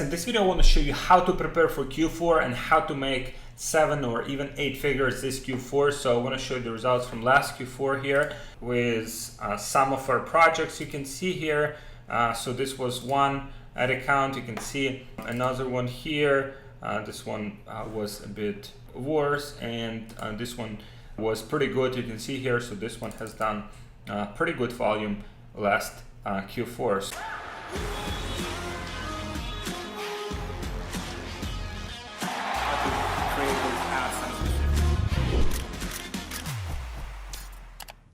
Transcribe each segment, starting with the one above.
In this video, I want to show you how to prepare for Q4 and how to make 7 or even 8 figures this Q4. So I want to show you the results from last Q4 here with some of our projects you can see here. So this was one ad account. You can see another one here. This one was a bit worse, and this one was pretty good. You can see here. So this one has done pretty good volume last Q4.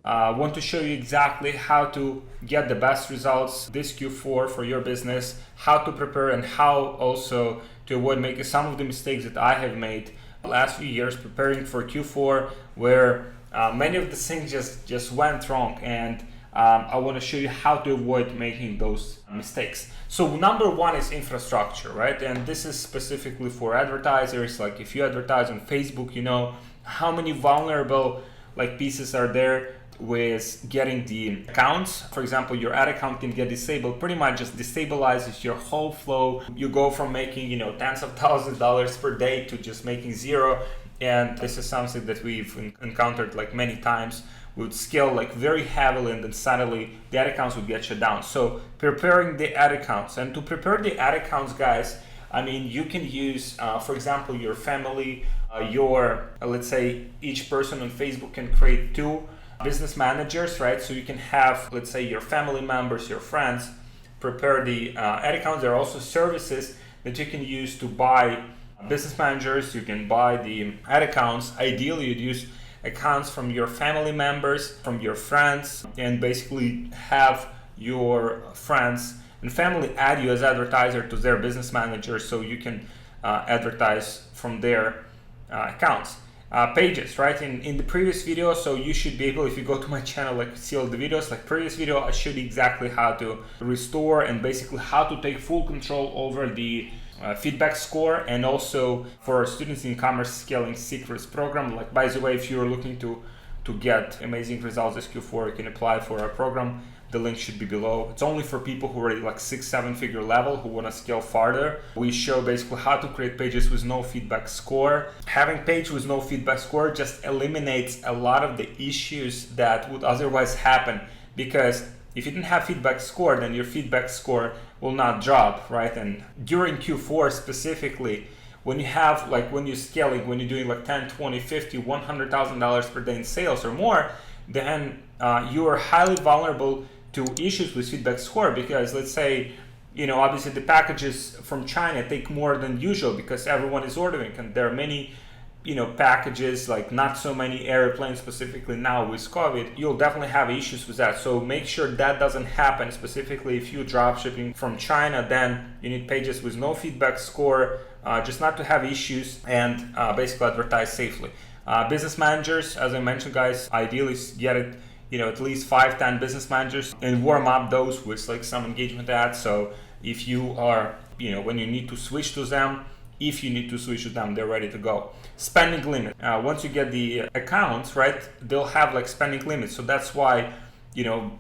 I want to show you exactly how to get the best results this Q4 for your business, how to prepare, and how also to avoid making some of the mistakes that I have made the last few years preparing for Q4, where many of the things just went wrong, and I want to show you how to avoid making those mistakes. So number one is infrastructure, right? And this is specifically for advertisers. Like if you advertise on Facebook, you know how many vulnerable pieces are there with getting the accounts. For example, your ad account can get disabled, pretty much just destabilizes your whole flow. You go from making tens of thousands of dollars per day to just making zero. And this is something that we've encountered many times. We would scale very heavily, and then suddenly the ad accounts would get shut down. So preparing the ad accounts, and to prepare the ad accounts, guys, I mean, you can use, for example, your family, let's say each person on Facebook can create 2 business managers, right? So you can have, let's say, your family members, your friends, prepare the ad accounts. There are also services that you can use to buy business managers. You can buy the ad accounts. Ideally, you'd use accounts from your family members, from your friends, and basically have your friends and family add you as advertiser to their business manager, so you can advertise from their accounts. Pages, right? In the previous video, so you should be able, if you go to my channel, see all the videos. Previous video, I showed you exactly how to restore and basically how to take full control over the feedback score, and also for our students in e-commerce scaling secrets program. By the way, if you're looking to get amazing results this Q4, you can apply for our program. The link should be below. It's only for people who are 6-7 figure level who want to scale farther. We show basically how to create pages with no feedback score. Having page with no feedback score just eliminates a lot of the issues that would otherwise happen, because if you didn't have feedback score, then your feedback score will not drop, right? And during Q4 specifically, when you have when you're scaling, when you're doing $10, $20, $50, $100,000 per day in sales or more, then you are highly vulnerable to issues with feedback score, because let's say, obviously the packages from China take more than usual because everyone is ordering, and there are many, packages, not so many airplanes specifically now with COVID. You'll definitely have issues with that. So make sure that doesn't happen. Specifically, if you drop shipping from China, then you need pages with no feedback score, just not to have issues, and basically advertise safely. Business managers, as I mentioned, guys, ideally get it, at least 5-10 business managers, and warm up those with some engagement ads. So if you are, when you need to switch to them, they're ready to go. Spending limit. Once you get the accounts, right, they'll have spending limits. So that's why,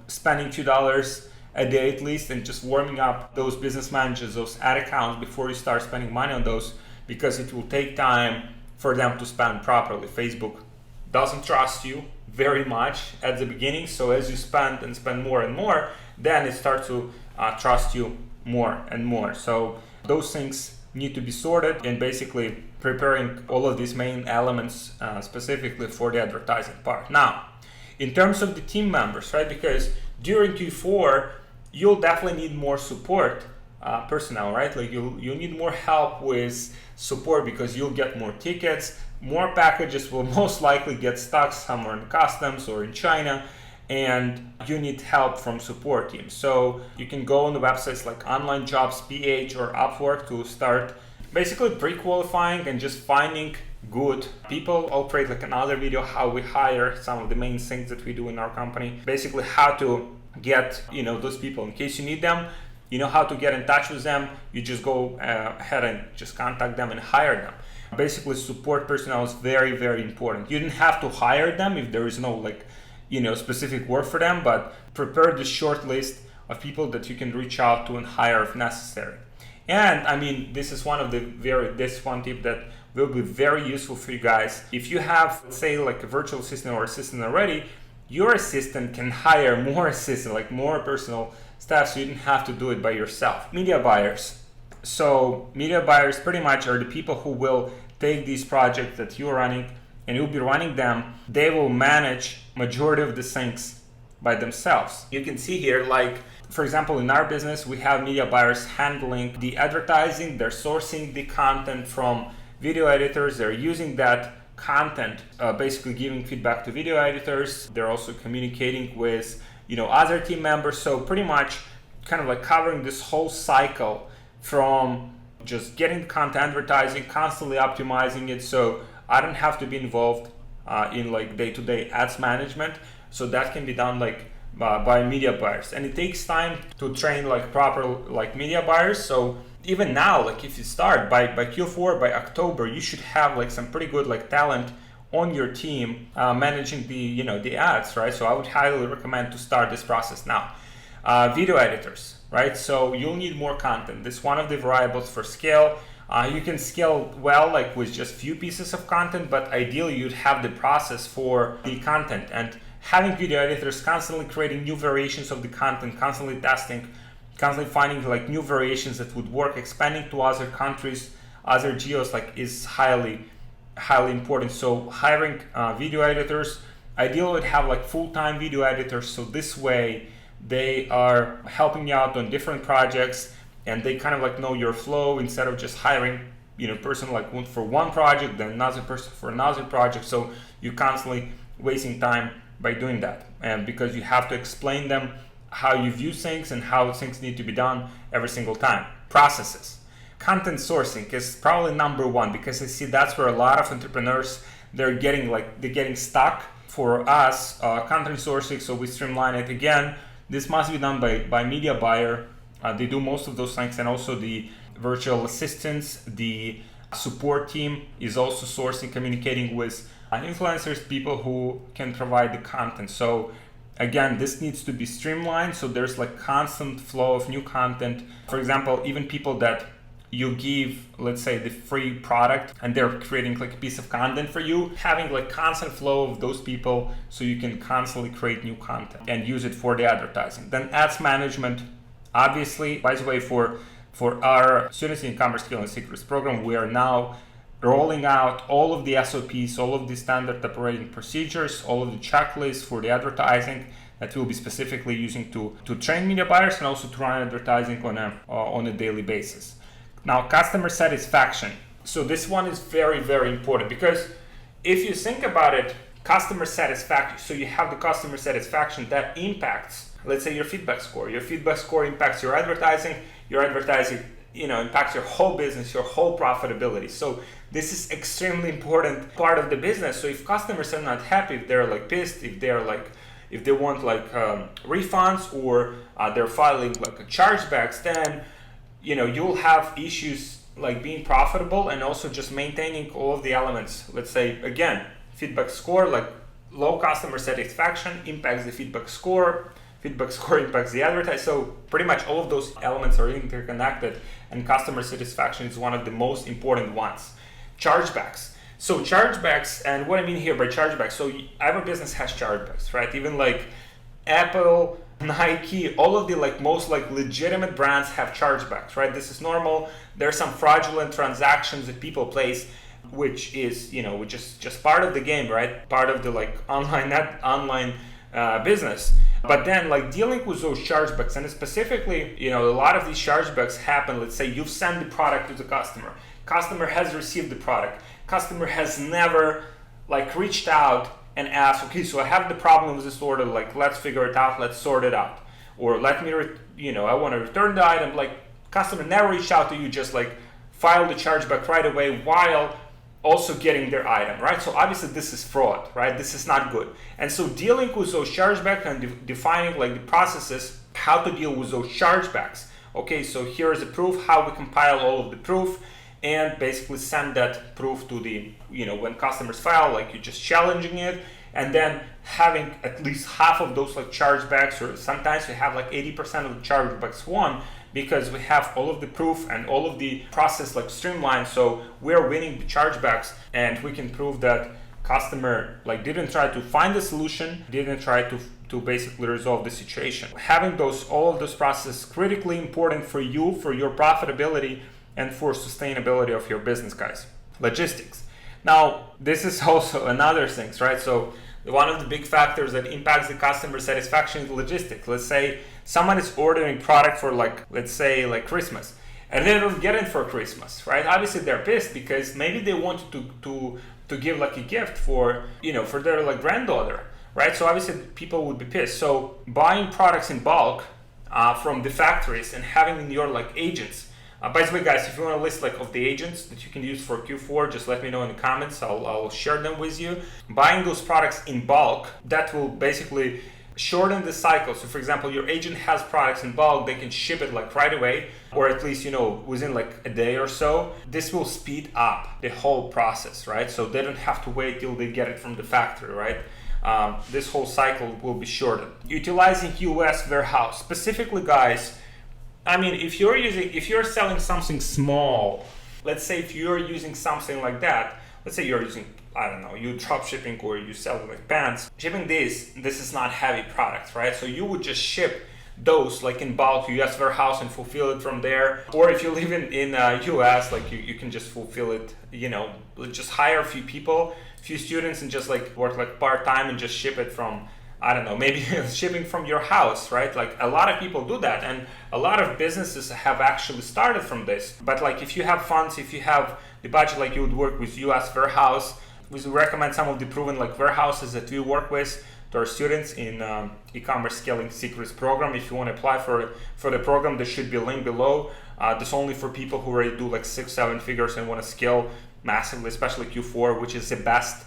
spending $2 a day at least, and just warming up those business managers, those ad accounts before you start spending money on those, because it will take time for them to spend properly. Facebook doesn't trust you very much at the beginning, so as you spend and spend more and more, then it starts to trust you more and more. So those things need to be sorted, and basically preparing all of these main elements specifically for the advertising part. Now, in terms of the team members, right, because during Q4 you'll definitely need more support personnel, right? You need more help with support, because you'll get more tickets, more packages will most likely get stuck somewhere in customs or in China, and you need help from support teams. So you can go on the websites like Online Jobs, PH, or Upwork to start basically pre-qualifying and just finding good people. I'll create another video how we hire, some of the main things that we do in our company, basically how to get those people in case you need them. You know how to get in touch with them. You just go ahead and just contact them and hire them. Basically, support personnel is very, very important. You didn't have to hire them if there is no specific work for them, but prepare the short list of people that you can reach out to and hire if necessary. And I mean, this is one tip that will be very useful for you guys. If you have, let's say, like a virtual assistant or assistant already, your assistant can hire more assistant, like more personal staff, so you don't have to do it by yourself. Media buyers. So media buyers pretty much are the people who will take these projects that you're running and you'll be running them. They will manage majority of the things by themselves. You can see here, like, for example, in our business, we have media buyers handling the advertising. They're sourcing the content from video editors. They're using that content, basically giving feedback to video editors. They're also communicating with, other team members. So pretty much kind of like covering this whole cycle from just getting the content, advertising, constantly optimizing it. So I don't have to be involved in like day-to-day ads management. So that can be done like by media buyers, and it takes time to train like proper like media buyers. So even now, like if you start by Q4, by October, you should have like some pretty good like talent on your team managing the the ads, right? So I would highly recommend to start this process now. Video editors, right? So you'll need more content. This is one of the variables for scale. You can scale well like with just few pieces of content, but ideally you'd have the process for the content, and having video editors constantly creating new variations of the content, constantly testing, constantly finding like new variations that would work, expanding to other countries, other geos, like is highly important. So hiring video editors, ideally would have like full-time video editors. So this way they are helping you out on different projects, and they kind of like know your flow instead of just hiring person like one for one project, then another person for another project. So you're constantly wasting time by doing that, and because you have to explain them how you view things and how things need to be done every single time. Processes. Content sourcing is probably number one, because I see that's where a lot of entrepreneurs they're getting stuck. For us, content sourcing, so we streamline it. Again, this must be done by media buyer. They do most of those things, and also the virtual assistants, the support team is also sourcing, communicating with influencers, people who can provide the content. So again, this needs to be streamlined, so there's like constant flow of new content. For example, even people that you give, let's say, the free product, and they're creating like a piece of content for you, having like constant flow of those people so you can constantly create new content and use it for the advertising. Then ads management, obviously. By the way, for our Students in eCommerce Scaling Secrets program, we are now rolling out all of the SOPs, all of the standard operating procedures, all of the checklists for the advertising that we'll be specifically using to train media buyers and also to run advertising on a daily basis. Now, customer satisfaction. So this one is very, very important, because if you think about it, customer satisfaction, so you have the customer satisfaction that impacts, let's say, your feedback score. Your feedback score impacts your advertising impacts your whole business, your whole profitability. So this is extremely important part of the business. So if customers are not happy, if they're like pissed, if they want like refunds, or they're filing like chargebacks, then you'll have issues like being profitable and also just maintaining all of the elements. Let's say again, feedback score, like low customer satisfaction impacts the feedback score impacts the advertising. So pretty much all of those elements are interconnected, and customer satisfaction is one of the most important ones. Chargebacks. So chargebacks, and what I mean here by chargebacks, so every business has chargebacks, right? Even like Apple, Nike, all of the like most like legitimate brands have chargebacks, right? This is normal. There's some fraudulent transactions that people place, which is which is just part of the game, right? Part of the like online business. But then like dealing with those chargebacks, and specifically, a lot of these chargebacks happen, let's say you've sent the product to the customer has received the product, customer has never like reached out and asked, okay, so I have the problem with this order, like let's figure it out, let's sort it out, or let me, I want to return the item. Like customer never reached out to you, just like file the chargeback right away while also getting their item, right? So obviously this is fraud, right? This is not good. And so dealing with those chargebacks and defining like the processes, how to deal with those chargebacks. Okay, so here is the proof, how we compile all of the proof, and basically send that proof to the, when customers file, like you're just challenging it, and then having at least half of those like chargebacks, or sometimes we have like 80% of the chargebacks won, because we have all of the proof and all of the process like streamlined. So we're winning the chargebacks, and we can prove that customer like didn't try to find a solution, didn't try to basically resolve the situation. Having all of those processes critically important for you, for your profitability, and for sustainability of your business, guys. Logistics. Now, this is also another thing, right? So one of the big factors that impacts the customer satisfaction is logistics. Let's say someone is ordering product for let's say Christmas, and they don't get it for Christmas, right? Obviously they're pissed because maybe they wanted to give like a gift for their like granddaughter, right? So obviously people would be pissed. So buying products in bulk from the factories and having in your like agents. By the way, guys, if you want a list like of the agents that you can use for Q4, just let me know in the comments. I'll share them with you. Buying those products in bulk, that will basically shorten the cycle. So for example, your agent has products in bulk, they can ship it like right away, or at least within like a day or so. This will speed up the whole process, right? So they don't have to wait till they get it from the factory, right? This whole cycle will be shortened. Utilizing US warehouse, specifically, guys. I mean, if you're selling something small, let's say if you're using something like that, let's say you're using, I don't know, you drop shipping or you sell like pants, shipping this is not heavy products, right? So you would just ship those like in bulk to US warehouse and fulfill it from there. Or if you live in US, like you can just fulfill it, just hire a few people, few students, and just like work like part-time and just ship it from, I don't know, maybe shipping from your house, right? Like a lot of people do that, and a lot of businesses have actually started from this. But like if you have funds, if you have the budget, like you would work with US warehouse. We recommend some of the proven like warehouses that we work with to our students in e-commerce scaling secrets program. If you want to apply for the program, there should be a link below. This only for people who already do like 6-7 figures and want to scale massively, especially Q4, which is the best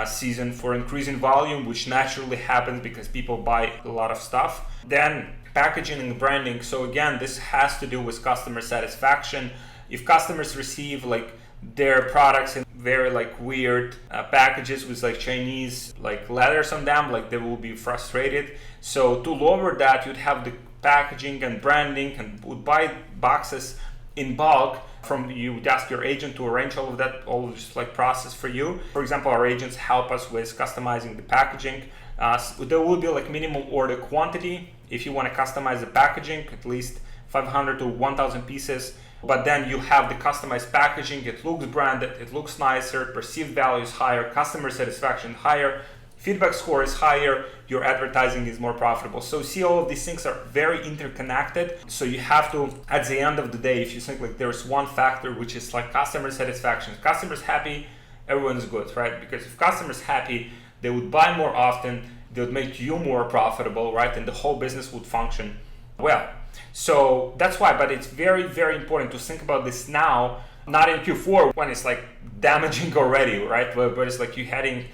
season for increasing volume, which naturally happens because people buy a lot of stuff. Then packaging and branding. So again, this has to do with customer satisfaction. If customers receive like their products in very like weird packages with like Chinese like letters on them, like they will be frustrated. So to lower that, you'd have the packaging and branding, and would buy boxes in bulk from you. Would ask your agent to arrange all of that, all of this like process for you. For example, our agents help us with customizing the packaging. So there will be like minimum order quantity. If you want to customize the packaging, at least 500 to 1,000 pieces. But then you have the customized packaging. It looks branded, it looks nicer, perceived value is higher, customer satisfaction higher, feedback score is higher, your advertising is more profitable. So see, all of these things are very interconnected. So you have to, at the end of the day, if you think like there's one factor, which is like customer satisfaction. Customers happy, everyone's good, right? Because if customers happy, they would buy more often, they would make you more profitable, right? And the whole business would function well. So that's why, but it's very, very important to think about this now, not in Q4 when it's like damaging already, right? But it's like you're having,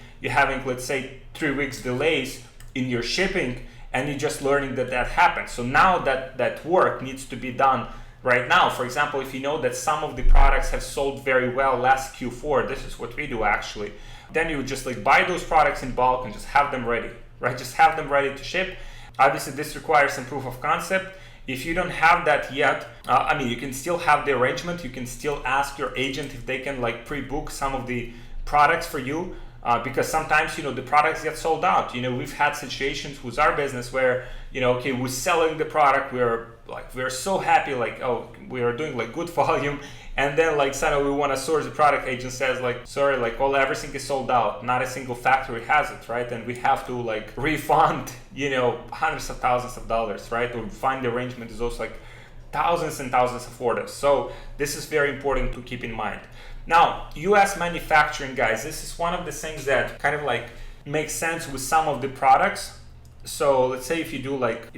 let's say, 3 weeks delays in your shipping, and you're just learning that happens. So now that work needs to be done right now. For example, if you know that some of the products have sold very well last Q4, this is what we do actually, then you would just like buy those products in bulk and just have them ready, right? Just have them ready to ship. Obviously, this requires some proof of concept. If you don't have that yet, you can still have the arrangement. You can still ask your agent if they can like pre-book some of the products for you, because sometimes, the products get sold out. We've had situations with our business where, okay, we're selling the product, we're so happy, like, oh, we are doing like good volume, and then like suddenly we want to source the product. Agent says like, sorry, like everything is sold out, not a single factory has it, right? And we have to like refund, hundreds of thousands of dollars, right? Or find the arrangement is also like thousands and thousands of orders. So this is very important to keep in mind. Now, US manufacturing, guys, this is one of the things that kind of like makes sense with some of the products. So let's say if you do like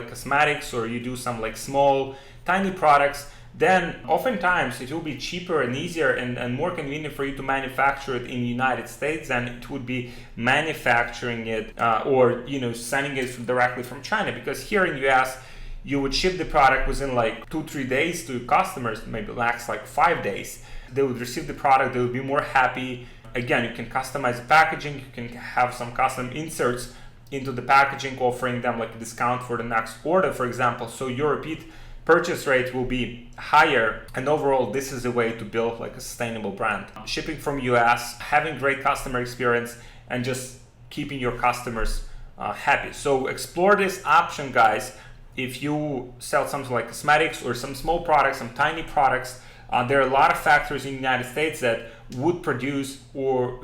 cosmetics, or you do some like small tiny products, then oftentimes it will be cheaper and easier and more convenient for you to manufacture it in the United States than it would be manufacturing it or sending it directly from China. Because here in US, you would ship the product within like 2-3 days to customers, maybe max like 5 days. They would receive the product, they would be more happy. Again, you can customize the packaging, you can have some custom inserts into the packaging, offering them like a discount for the next order, for example. So your repeat purchase rate will be higher, and overall this is a way to build like a sustainable brand. Shipping from US, having great customer experience, and just keeping your customers happy. So explore this option, guys. If you sell something like cosmetics or some small products, some tiny products, there are a lot of factories in the United States that would produce or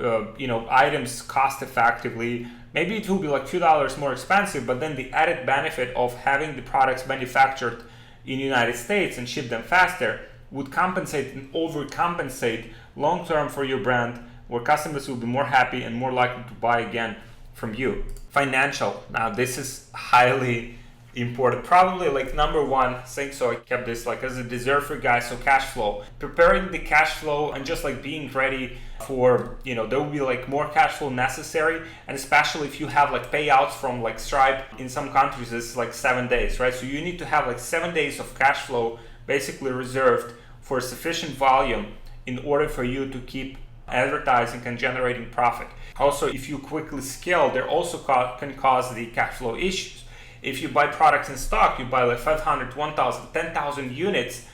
items cost effectively. Maybe it will be like a few dollars more expensive, but then the added benefit of having the products manufactured in the United States and ship them faster would compensate and overcompensate long term for your brand, where customers will be more happy and more likely to buy again from you. Financial. Now this is highly important, probably like number one thing, so I kept this like as a dessert for guys. So cash flow, preparing the cash flow, and just like being ready for, there will be like more cash flow necessary, and especially if you have like payouts from like Stripe. In some countries it's like 7 days, right? So you need to have like 7 days of cash flow basically reserved for sufficient volume in order for you to keep advertising and generating profit. Also, if you quickly scale, there also can cause the cash flow issues. If you buy products in stock, you buy like 500, 1,000, 10,000 units,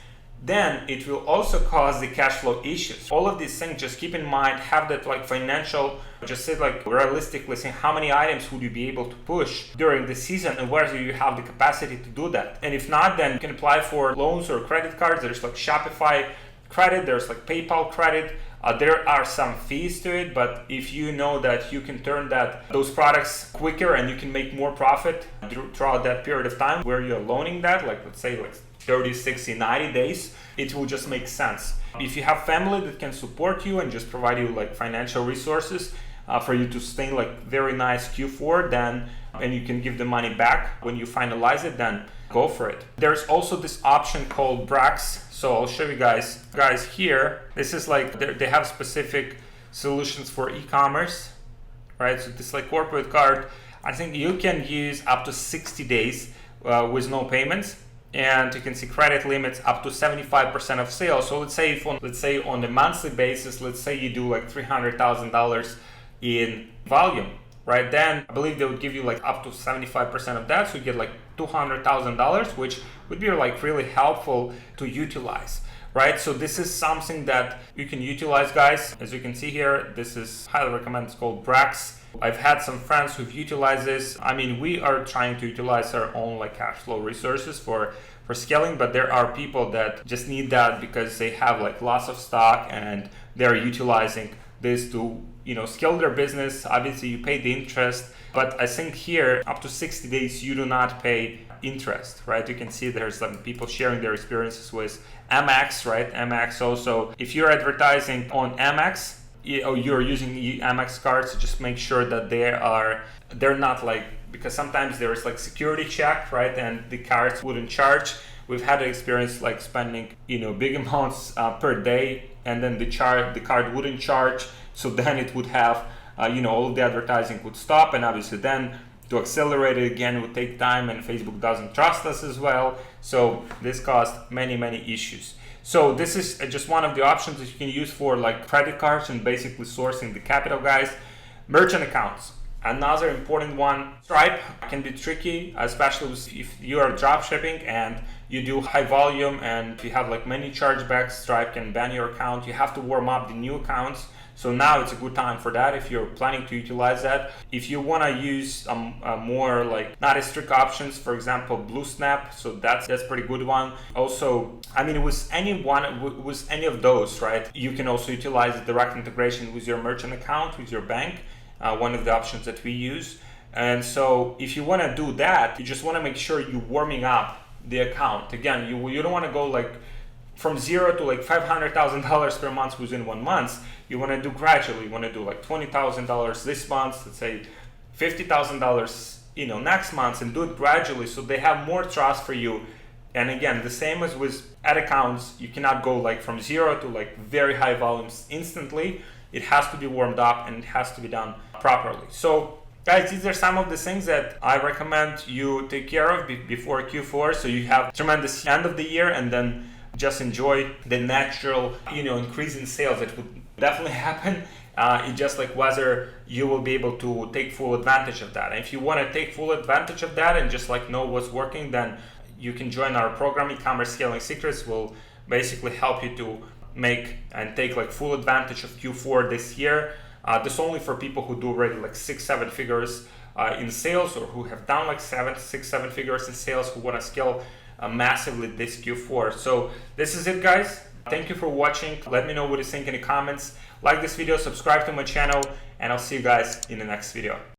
then it will also cause the cash flow issues. All of these things, just keep in mind, have that like financial, just say like realistically saying how many items would you be able to push during the season and whether you have the capacity to do that. And if not, then you can apply for loans or credit cards. There's like Shopify credit, there's like PayPal credit. There are some fees to it, but if you know that you can turn those products quicker and you can make more profit throughout that period of time where you're loaning that, like let's say like 30, 60, 90 days, it will just make sense. If you have family that can support you and just provide you like financial resources for you to stay like very nice Q4, then, and you can give the money back when you finalize it, then go for it. There's also this option called Brax. So I'll show you guys here. This is like, they have specific solutions for e-commerce, right? So this like corporate card, I think you can use up to 60 days with no payments. And you can see credit limits up to 75% of sales. So let's say on a monthly basis, let's say you do like $300,000 in volume, right? Then I believe they would give you like up to 75% of that. So you get like $200,000, which would be like really helpful to utilize, right? So this is something that you can utilize, guys. As you can see here, this is highly recommended. It's called Brax. I've had some friends who've utilized this. I mean, we are trying to utilize our own like cash flow resources for scaling, but there are people that just need that because they have like lots of stock and they're utilizing this to scale their business. Obviously you pay the interest, but I think here up to 60 days you do not pay interest, right? You can see there's some people sharing their experiences with Amex, right? Amex also, if you're advertising on Amex, you're using Amex cards, just make sure that they're not like, because sometimes there is like security check, right? And the cards wouldn't charge. We've had an experience like spending, big amounts per day, and then the card wouldn't charge. So then it would have, all of the advertising would stop, and obviously then to accelerate it again would take time, and Facebook doesn't trust us as well. So this caused many, many issues. So this is just one of the options that you can use for like credit cards and basically sourcing the capital, guys. Merchant accounts, another important one. Stripe can be tricky, especially if you are drop shipping and you do high volume, and if you have like many chargebacks, Stripe can ban your account. You have to warm up the new accounts. So now it's a good time for that if you're planning to utilize that. If you want to use more like not as strict options, for example, Blue Snap, so that's a pretty good one. Also, I mean, with any of those, right, you can also utilize the direct integration with your merchant account, with your bank, one of the options that we use. And so if you want to do that, you just want to make sure you're warming up the account. Again, you don't want to go like from zero to like $500,000 per month within 1 month. You want to do gradually. You want to do like $20,000 this month, let's say $50,000, next month, and do it gradually so they have more trust for you. And again, the same as with ad accounts, you cannot go like from zero to like very high volumes instantly. It has to be warmed up and it has to be done properly. So guys, these are some of the things that I recommend you take care of before Q4, so you have tremendous end of the year, and then just enjoy the natural, increase in sales that would definitely happen. It's just like whether you will be able to take full advantage of that. And if you want to take full advantage of that and just like know what's working, then you can join our program. E-commerce Scaling Secrets will basically help you to make and take like full advantage of Q4 this year. This only for people who do already like 6-7 figures in sales, or who have done like 6-7 figures in sales, who want to scale massively this Q4. So this is it, guys. Thank you for watching. Let me know what you think in the comments. Like this video, subscribe to my channel, and I'll see you guys in the next video.